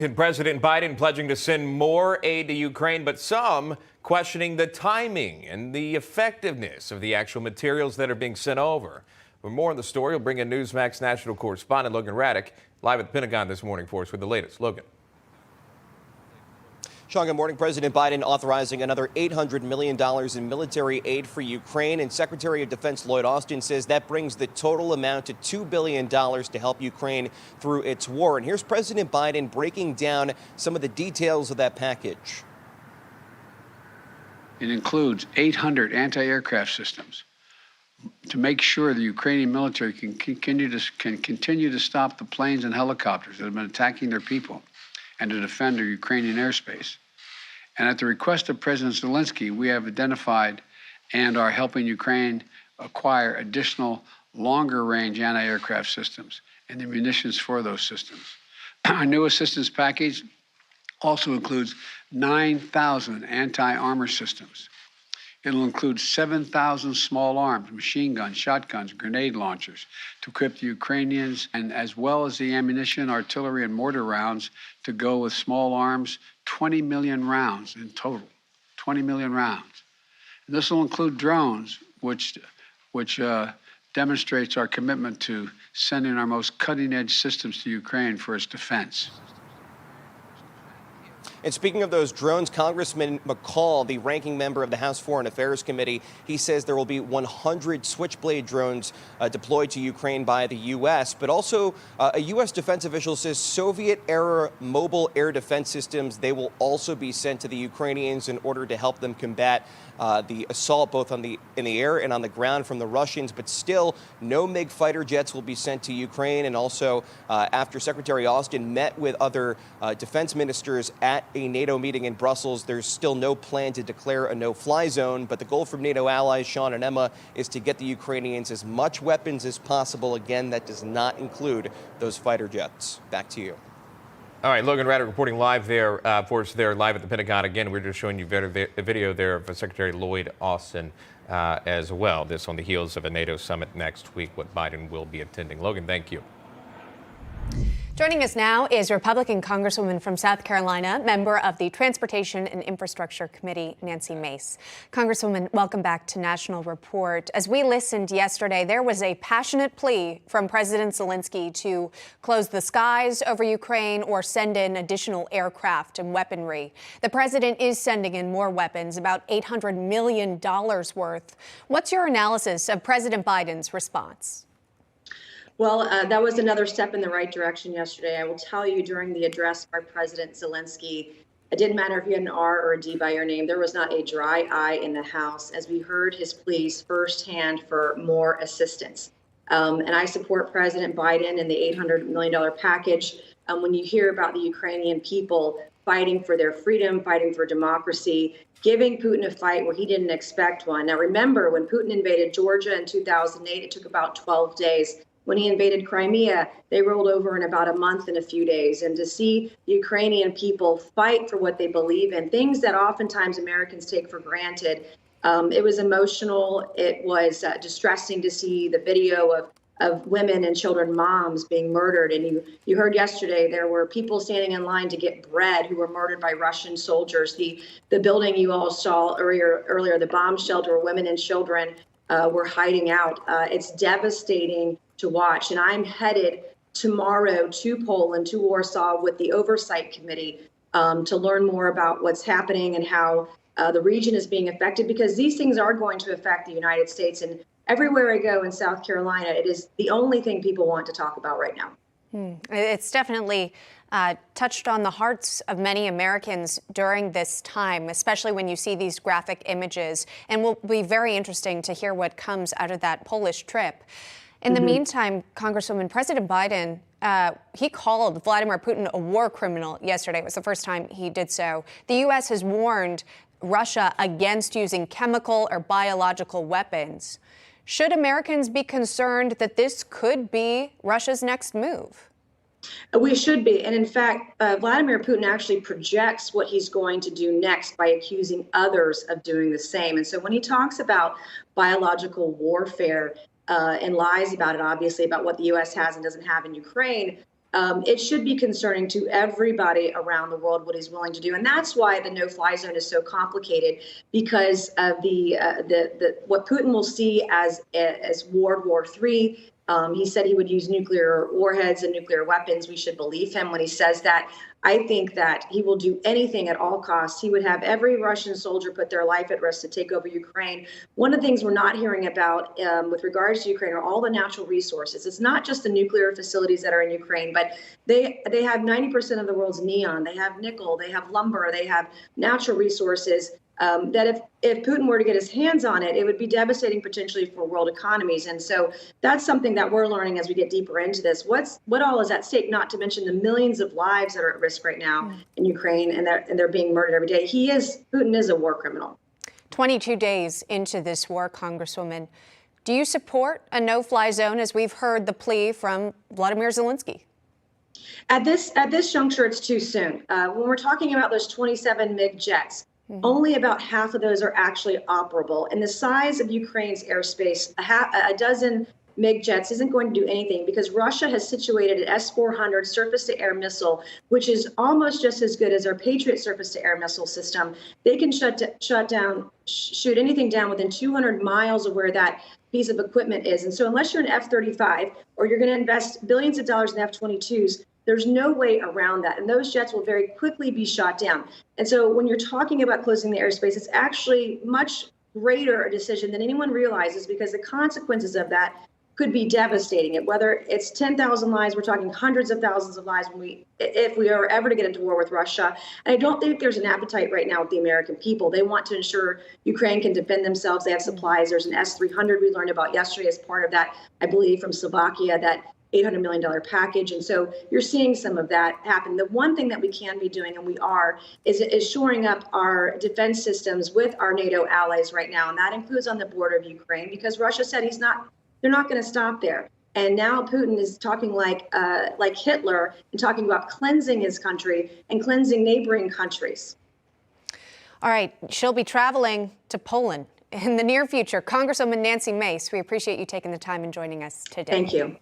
And President Biden pledging to send more aid to Ukraine, but some questioning the timing and the effectiveness of the actual materials that are being sent over. For more on the story, we'll bring in Newsmax national correspondent Logan Raddick live at the Pentagon this morning for us with the latest. Logan. Sean, good morning. President Biden authorizing another $800 million in military aid for Ukraine. And Secretary of Defense Lloyd Austin says that brings the total amount to $2 billion to help Ukraine through its war. And here's President Biden breaking down some of the details of that package. It includes 800 anti-aircraft systems to make sure the Ukrainian military can continue to stop the planes and helicopters that have been attacking their people and to defend their Ukrainian airspace. And at the request of President Zelenskyy, we have identified and are helping Ukraine acquire additional longer-range anti-aircraft systems and the munitions for those systems. Our new assistance package also includes 9,000 anti-armor systems. It'll include 7,000 small arms, machine guns, shotguns, grenade launchers to equip the Ukrainians, and as well as the ammunition, artillery, and mortar rounds to go with small arms, 20 million rounds in total, 20 million rounds. And this will include drones, which demonstrates our commitment to sending our most cutting-edge systems to Ukraine for its defense. And speaking of those drones, Congressman McCall, the ranking member of the House Foreign Affairs Committee, he says there will be 100 Switchblade drones deployed to Ukraine by the U.S. But also a U.S. defense official says Soviet-era mobile air defense systems, they will also be sent to the Ukrainians in order to help them combat the assault both in the air and on the ground from the Russians. But still, no MiG fighter jets will be sent to Ukraine. And also, after Secretary Austin met with other defense ministers at a NATO meeting in Brussels, there's still no plan to declare a no-fly zone. But the goal from NATO allies, Sean and Emma, is to get the Ukrainians as much weapons as possible. Again, that does not include those fighter jets. Back to you. All right, Logan Raddick reporting live there for us there live at the Pentagon. Again, we're just showing you a video there of Secretary Lloyd Austin as well. This on the heels of a NATO summit next week, what Biden will be attending. Logan, thank you. Joining us now is Republican Congresswoman from South Carolina, member of the Transportation and Infrastructure Committee, Nancy Mace. Congresswoman, welcome back to National Report. As we listened yesterday, there was a passionate plea from President Zelenskyy to close the skies over Ukraine or send in additional aircraft and weaponry. The president is sending in more weapons, about $800 million worth. What's your analysis of President Biden's response? Well, that was another step in the right direction yesterday. I will tell you, during the address by President Zelenskyy, it didn't matter if you had an R or a D by your name. There was not a dry eye in the House as we heard his pleas firsthand for more assistance. And I support President Biden and the $800 million package. When you hear about the Ukrainian people fighting for their freedom, fighting for democracy, giving Putin a fight where he didn't expect one. Now, remember, when Putin invaded Georgia in 2008, it took about 12 days. When he invaded Crimea, they rolled over in about a month and a few days. And to see the Ukrainian people fight for what they believe in, things that oftentimes Americans take for granted, it was emotional. It was distressing to see the video of women and children, moms being murdered. And you heard yesterday there were people standing in line to get bread who were murdered by Russian soldiers. The building you all saw earlier, the bomb shelter where women and children were hiding out. It's devastating to watch. And I'm headed tomorrow to Poland, to Warsaw, with the Oversight Committee to learn more about what's happening and how the region is being affected, because these things are going to affect the United States. And everywhere I go in South Carolina, it is the only thing people want to talk about right now. It's definitely touched on the hearts of many Americans during this time, especially when you see these graphic images. And will be very interesting to hear what comes out of that Polish trip. In the meantime, Congresswoman, President Biden, he called Vladimir Putin a war criminal yesterday. It was the first time he did so. The U.S. has warned Russia against using chemical or biological weapons. Should Americans be concerned that this could be Russia's next move? We should be. And in fact, Vladimir Putin actually projects what he's going to do next by accusing others of doing the same. And so when he talks about biological warfare, and lies about it, obviously, about what the U.S. has and doesn't have in Ukraine, it should be concerning to everybody around the world what he's willing to do. And that's why the no-fly zone is so complicated, because of what Putin will see as World War III. He said he would use nuclear warheads and nuclear weapons. We should believe him when he says that. I think that he will do anything at all costs. He would have every Russian soldier put their life at risk to take over Ukraine. One of the things we're not hearing about with regards to Ukraine are all the natural resources. It's not just the nuclear facilities that are in Ukraine, but they have 90% of the world's neon. They have nickel, they have lumber, they have natural resources. That if Putin were to get his hands on it, it would be devastating potentially for world economies. And so that's something that we're learning as we get deeper into this. What all is at stake, not to mention the millions of lives that are at risk right now in Ukraine, and they're being murdered every day. Putin is a war criminal. 22 days into this war, Congresswoman, do you support a no-fly zone, as we've heard the plea from Volodymyr Zelenskyy? At this juncture, it's too soon. When we're talking about those 27 MiG jets, only about half of those are actually operable. And the size of Ukraine's airspace, a dozen MiG jets isn't going to do anything, because Russia has situated an S-400 surface-to-air missile, which is almost just as good as our Patriot surface-to-air missile system. They can shoot anything down within 200 miles of where that piece of equipment is. And so unless you're an F-35 or you're going to invest billions of dollars in F-22s, there's no way around that. And those jets will very quickly be shot down. And so when you're talking about closing the airspace, it's actually much greater a decision than anyone realizes, because the consequences of that could be devastating. Whether it's 10,000 lives, we're talking hundreds of thousands of lives if we are ever to get into war with Russia. And I don't think there's an appetite right now with the American people. They want to ensure Ukraine can defend themselves. They have supplies. There's an S-300 we learned about yesterday as part of that, I believe, from Slovakia, that $800 million package. And so you're seeing some of that happen. The one thing that we can be doing, and we are, is shoring up our defense systems with our NATO allies right now. And that includes on the border of Ukraine, because Russia said they're not going to stop there. And now Putin is talking like Hitler, and talking about cleansing his country and cleansing neighboring countries. All right, she'll be traveling to Poland in the near future. Congresswoman Nancy Mace, we appreciate you taking the time and joining us today. Thank you.